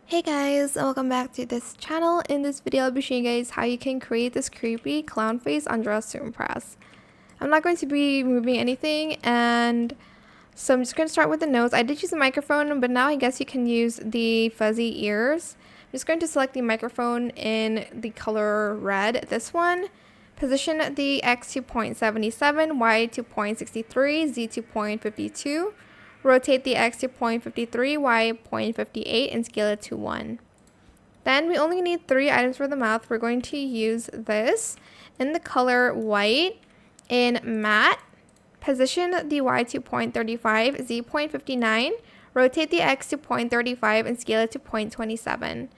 Hey guys, and welcome back to this channel. In this video, I'll be showing you guys how you can create this creepy clown face on Dress to Impress. I'm not going to be removing anything, and so I'm just going to start with the nose. I did use a microphone, but now I guess you can use the fuzzy ears. I'm just going to select the microphone in the color red, this one. Position the X to 0.77, Y to 0.63, Z to 0.52. Rotate the X to 0.53, Y 0.58, and scale it to 1. Then we only need 3 items for the mouth. We're going to use this in the color white in matte. Position the Y to 0.35, Z 0.59. Rotate the X to 0.35 and scale it to 0.27.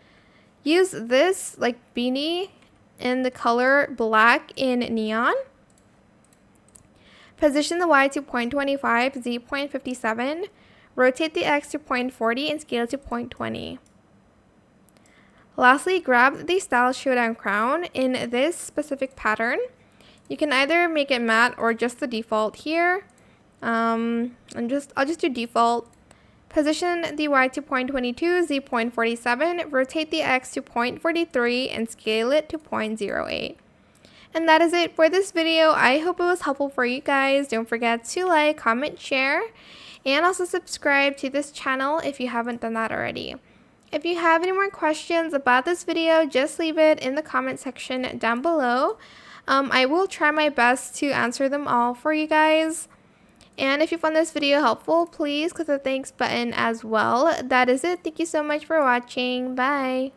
Use this like beanie in the color black in neon. Position the Y to 0.25, Z 0.57, rotate the X to 0.40 and scale to 0.20. Lastly, grab the Style Showdown crown in this specific pattern. You can either make it matte or just the default here. I'll just do default. Position the Y to 0.22, Z 0.47, rotate the X to 0.43 and scale it to 0.08. And that is it for this video. I hope it was helpful for you guys. Don't forget to like, comment, share, and also subscribe to this channel if you haven't done that already. If you have any more questions about this video, just leave it in the comment section down below. I will try my best to answer them all for you guys. And if you found this video helpful, please click the thanks button as well. That is it. Thank you so much for watching. Bye.